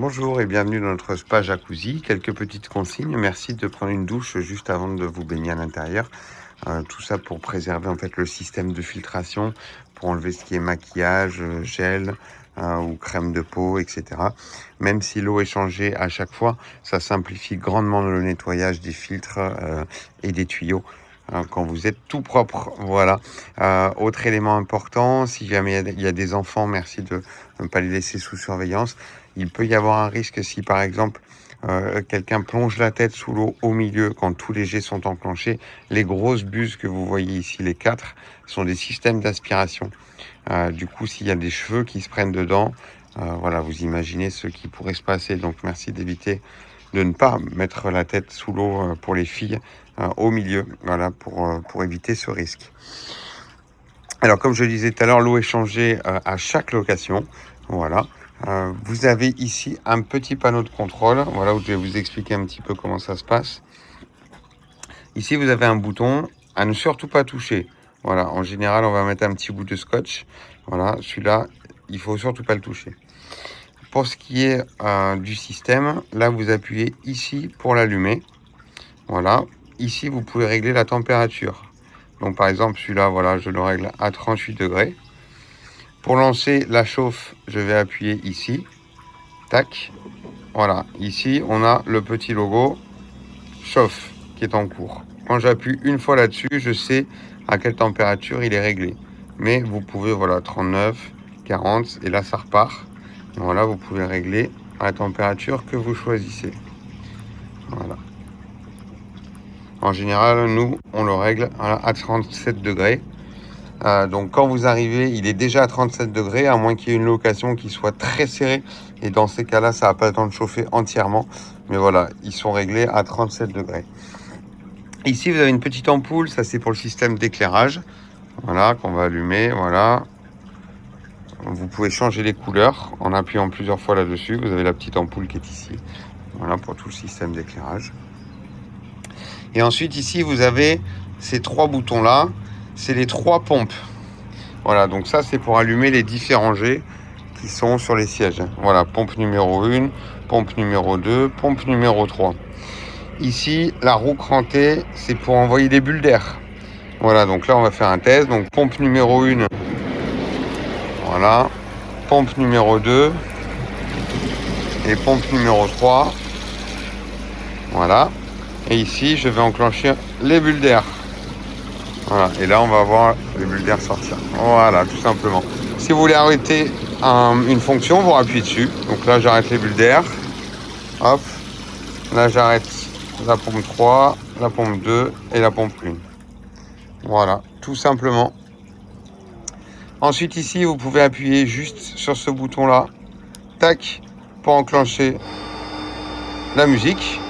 Bonjour et bienvenue dans notre spa jacuzzi. Quelques petites consignes. Merci de prendre une douche juste avant de vous baigner à l'intérieur. Tout ça pour préserver en fait le système de filtration, pour enlever ce qui est maquillage, gel ou crème de peau, etc. Même si l'eau est changée à chaque fois, ça simplifie grandement le nettoyage des filtres et des tuyaux. Quand vous êtes tout propre, voilà. Autre élément important, si jamais il y a des enfants, merci de ne pas les laisser sous surveillance. Il peut y avoir un risque si par exemple quelqu'un plonge la tête sous l'eau au milieu quand tous les jets sont enclenchés. Les grosses buses que vous voyez ici, les 4, sont des systèmes d'aspiration. Du coup, s'il y a des cheveux qui se prennent dedans, voilà, vous imaginez ce qui pourrait se passer. Donc merci d'éviter de ne pas mettre la tête sous l'eau pour les filles au milieu, voilà, pour éviter ce risque. Alors comme je le disais tout à l'heure, l'eau est changée à chaque location, voilà. Vous avez ici un petit panneau de contrôle, voilà, où je vais vous expliquer un petit peu comment ça se passe. Ici, vous avez un bouton à ne surtout pas toucher. Voilà, en général, on va mettre un petit bout de scotch. Voilà, celui-là, il faut surtout pas le toucher. Pour ce qui est du système, là, vous appuyez ici pour l'allumer. Voilà, ici, vous pouvez régler la température. Donc, par exemple, celui-là, voilà, je le règle à 38 degrés. Pour lancer la chauffe, je vais appuyer ici. Tac. Voilà, ici, on a le petit logo chauffe qui est en cours. Quand j'appuie une fois là-dessus, je sais à quelle température il est réglé. Mais vous pouvez, voilà, 39, 40, et là, ça repart. Et voilà, vous pouvez régler à la température que vous choisissez. Voilà. En général, nous, on le règle à 37 degrés. Donc quand vous arrivez, il est déjà à 37 degrés, à moins qu'il y ait une location qui soit très serrée. Et dans ces cas-là, ça n'a pas le temps de chauffer entièrement. Mais voilà, ils sont réglés à 37 degrés. Ici, vous avez une petite ampoule, ça c'est pour le système d'éclairage. Voilà, qu'on va allumer, voilà. Vous pouvez changer les couleurs en appuyant plusieurs fois là-dessus. Vous avez la petite ampoule qui est ici. Voilà, pour tout le système d'éclairage. Et ensuite, ici, vous avez ces 3 boutons-là. C'est les 3 pompes. Voilà, donc ça, c'est pour allumer les différents jets qui sont sur les sièges. Voilà, pompe numéro 1, pompe numéro 2, pompe numéro 3. Ici, la roue crantée, c'est pour envoyer des bulles d'air. Voilà, donc là, on va faire un test. Donc, pompe numéro 1, voilà. Pompe numéro 2 et pompe numéro 3. Voilà. Et ici, je vais enclencher les bulles d'air. Voilà, et là, on va voir les bulles d'air sortir. Voilà, tout simplement. Si vous voulez arrêter une fonction, vous appuyez dessus. Donc là, j'arrête les bulles d'air. Hop. Là, j'arrête la pompe 3, la pompe 2 et la pompe 1. Voilà, tout simplement. Ensuite, ici, vous pouvez appuyer juste sur ce bouton-là. Tac, pour enclencher la musique.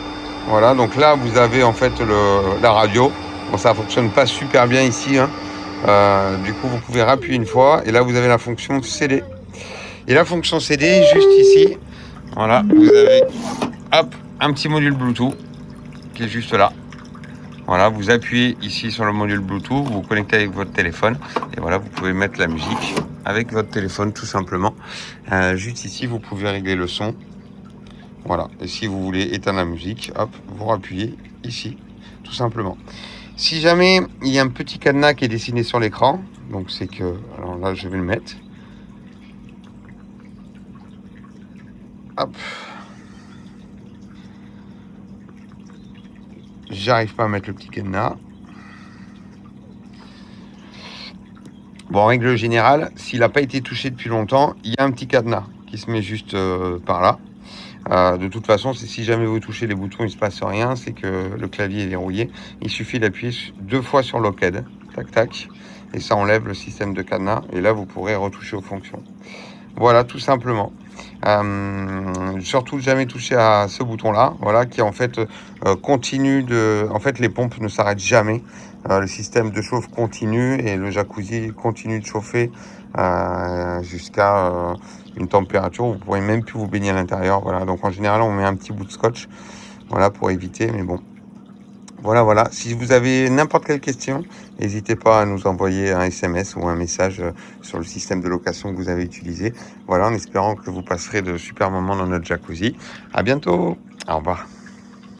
Voilà, donc là, vous avez en fait la radio. Bon, ça ne fonctionne pas super bien ici, hein. Du coup, vous pouvez appuyer une fois. Et là, vous avez la fonction CD. Et la fonction CD est juste ici. Voilà, vous avez hop, un petit module Bluetooth qui est juste là. Voilà, vous appuyez ici sur le module Bluetooth, vous vous connectez avec votre téléphone. Et voilà, vous pouvez mettre la musique avec votre téléphone tout simplement. Juste ici, vous pouvez régler le son. Voilà, et si vous voulez éteindre la musique, hop, vous appuyez ici, tout simplement. Si jamais il y a un petit cadenas qui est dessiné sur l'écran, donc c'est que, alors là je vais le mettre. Hop. J'arrive pas à mettre le petit cadenas. Bon, en règle générale, s'il n'a pas été touché depuis longtemps, il y a un petit cadenas qui se met juste par là. De toute façon, si jamais vous touchez les boutons, il ne se passe rien, c'est que le clavier est verrouillé. Il suffit d'appuyer 2 fois sur Lockhead, tac tac, et ça enlève le système de cadenas, et là vous pourrez retoucher aux fonctions. Voilà, tout simplement. Surtout jamais toucher à ce bouton-là, voilà, qui en fait continue de... En fait, les pompes ne s'arrêtent jamais. Le système de chauffe continue et le jacuzzi continue de chauffer jusqu'à une température où vous pourrez même plus vous baigner à l'intérieur. Voilà, donc en général, on met un petit bout de scotch, voilà, pour éviter, mais bon. Voilà, voilà. Si vous avez n'importe quelle question, n'hésitez pas à nous envoyer un SMS ou un message sur le système de location que vous avez utilisé. Voilà, en espérant que vous passerez de super moments dans notre jacuzzi. À bientôt. Au revoir.